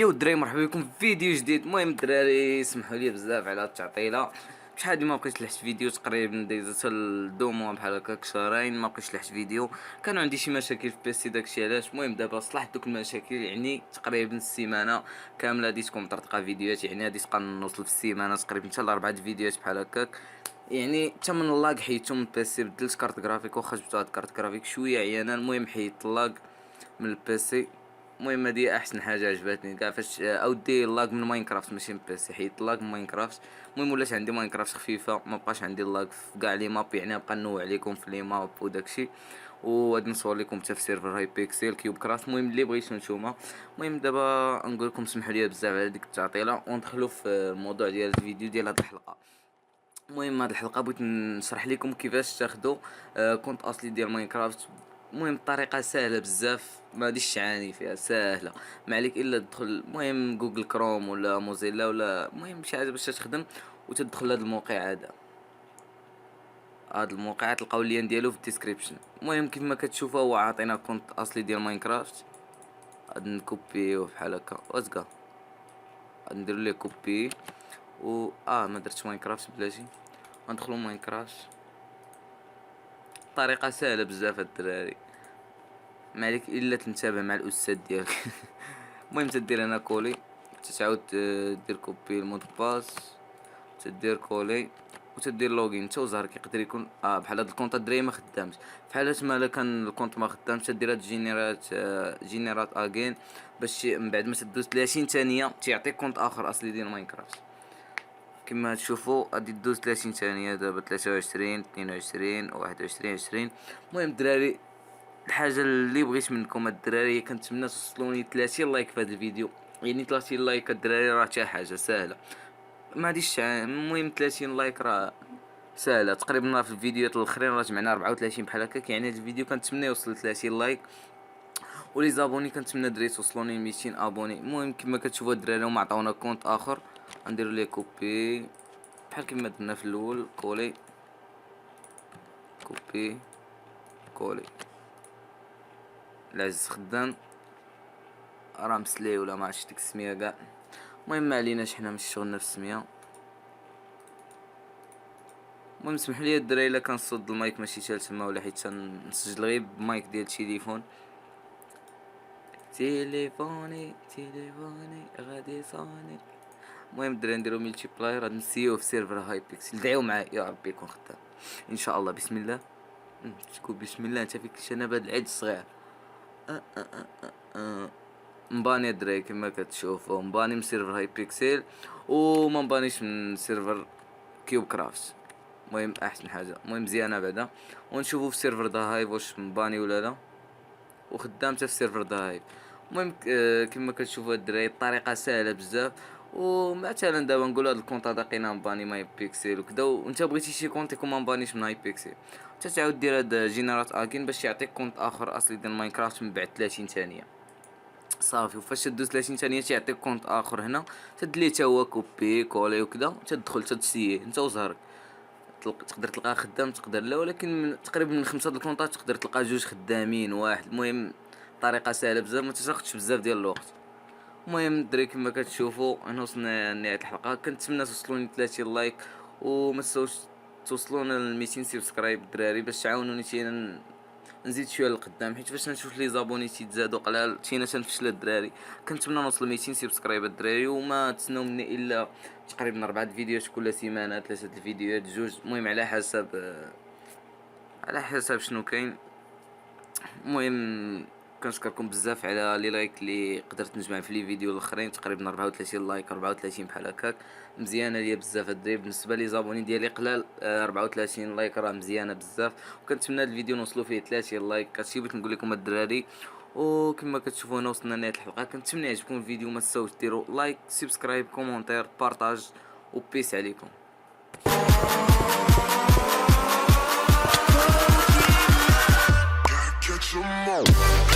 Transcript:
يا الدراري مرحبا بكم في فيديو جديد. المهم الدراري سمحوا لي بزاف على التعطيله، شحال هادي ما بقيتش لحت فيديو، تقريبا دايزه الدو موا بحال هكاك شهرين ما بقيتش لحت فيديو. كانوا عندي شي مشاكل في بيسي داكشي علاش. المهم دابا صلحت دوك المشاكل، يعني تقريبا السيمانه كامله ديتكم مطرطقه فيديوهات، يعني غادي تبقى نوصل في السيمانه تقريبا حتى ل4 فيديوهات بحال هكاك. يعني حتى من اللاك حيدتو من البيسي، بدلت كارت جرافيك واخا جبت هاد كارت جرافيك شويه عيانه. المهم حيدت اللاك من البيسي. المهم هادي احسن حاجه عجبتني كاع فاش اودي اللاك من ماينكرافت ماشي من بيسي، حيت اللاك من ماينكرافت. المهم ولات عندي ماينكرافت خفيفه، ما بقاش عندي اللاك في كاع لي ماب، يعني نبقى نوع عليكم في لي ماب وداكشي. وغادي نصور لكم حتى في سيرفر هاي بيكسيل كيوب كراft. المهم اللي بغيتو نتوما. المهم دابا نقول لكم سمحوا لي بزاف على ديك التعطيله وندخلوا في الموضوع ديال الفيديو ديال هاد الحلقه. المهم هاد الحلقه بغيت نشرح لكم كيفاش تاخذوا كونت اصلي ديال ماينكرافت. المهم الطريقه سهله بزاف، ما غاديش تعاني فيها، سهله. ما عليك الا تدخل المهم جوجل كروم ولا موزيلا ولا المهم شي حاجه باش تخدم وتدخل لهاد الموقع هذا. هاد الموقع تلقاو اللين ديالو في الديسكريبشن. المهم كيف ما كتشوفوا هو عاطينا كونت اصلي ديال ماينكرافت. غادي نكوبيوه بحال هكا وازكا، غادي نديرو ليه كوبي ما درتش ماينكرافت بلاتي. غندخلو ماينكرافت، طريقه سهله بزاف الدراري، ما عليك الا تنتبه مع الاستاذ ديالك. المهم تدير هنا كولي، تتعاود دير كوبي المود باس، تدير كولي وتدير لوغين. نتا وزهرك يقدر يكون بحال هاد الكونط الدراري ما خدامش. بحال ما كان الكونط ما خدامش تدير هاد جينيرات اغين باش من بعد ما تدوز 30 ثانيه تيعطيك كونط اخر اصلي ديال ماينكرافت. كما تشوفوا غادي دوز 30 ثانيه دابا 23 22 21 20. المهم الدراري الحاجه اللي بغيت منكم الدراري كنتمنى توصلوني 30 لايك في هذا الفيديو، يعني 30 لايك الدراري راه حتى حاجه سهله، ما غاديش المهم 30 لايك راه سهله تقريبا. راه في الفيديوهات الاخرين راه جمعنا 34 بحال هكاك، يعني هذا الفيديو كنتمنى يوصل 30 لايك. ولي زابوني كنتمنى الدراري توصلوني 200 ابوني. المهم كما كتشوفوا الدراري هما عطاونا كونت اخر، غنديرو ليه كوبي بحال كما درنا في الاول، كولي كوبي كولي. العز خدام راه مسلي ولا ما عرفتش ديك السميه كاع. المهم ما عليناش حنا ماشي شغلنا في السميه. المهم سمحوا لي الدراري الا كنصد المايك ماشي حتى تما ولا حيت نسجل غير بمايك ديال التليفون. تليفوني غادي صوني. المهم الدراري نديرو ملتي بلاير، غادي نسيو في سيرفر هاي بيكسل. دعيو معايا يا ربي يكون خدام ان شاء الله. بسم الله. تقول بسم الله انت فيك شنب هاد العيد الصغير. مباني الدراري كما كتشوفوا، مباني من سيرفر هاي بيكسل وما مبانيش من سيرفر كيوب كرافت. المهم احسن حاجه، المهم مزيانه بعدا. ونشوفوا في سيرفر دا هايف واش مباني ولا لا، وخدام حتى في سيرفر دا هايف. المهم كما كتشوفوا الدراري الطريقه سهله بزاف. ومثلا دابا نقول هاد الكونط هذا قينا مباني ماي بيكسل وكذا، وانت بغيتي شي كونط يكون ما مبانيش من هاي بيكسل، تعاود دير هاد جينيرات اكين باش يعطيك كونط اخر اصلي ديال ماينكرافت من بعد 30 ثانيه صافي. وفاش تدوز 30 ثانيه تيعطيك كونط اخر هنا، تدلي حتى هو كوبي كولي وكذا، تدخل تسيي انت وزهرك. تقدر تلقاه خدام تقدر لا، ولكن تقريبا من 5 د الكونطات تقدر تلقى 2 خدامين واحد. المهم طريقه سهله بزاف ما تاخذش بزاف ديال الوقت. المهم الدراري كما كتشوفوا انا وصلنا لنهايه الحلقه. كنتمنى توصلوني 30 لايك وما تنساوش توصلونا ل 200 سبسكرايب الدراري باش تعاونوني نزيد شويه لقدام، حيت فاش نشوف لي زابوني تيتزادوا قلال تينا تنفشل الدراري. كنتمنى نوصل 200 سبسكرايب الدراري، وما تسناو مني الا تقريبا 4 فيديوهات كل سيمانه، 3 الفيديوهات، 2. المهم على حسب شنو كاين. المهم كنشكركم بزاف على لي لايك اللي قدرت نجمع في لي فيديو الاخرين، تقريبا 34 لايك 34 بحال هكاك. مزيانه ليا بزاف الدراري. بالنسبه لي زابوني ديالي قلال، 34 لايك راه مزيانه بزاف. وكنتمنى الفيديو نوصلوا فيه 30 لايك. هادشي بغيت نقول لكم الدراري. وكما كتشوفوا هنا وصلنا لنهايه الحلقه. كنتمنى يعجبكم الفيديو، ما تنساوش ديروا لايك سبسكرايب كومونتير بارطاج وبيس عليكم. Catch 'em all.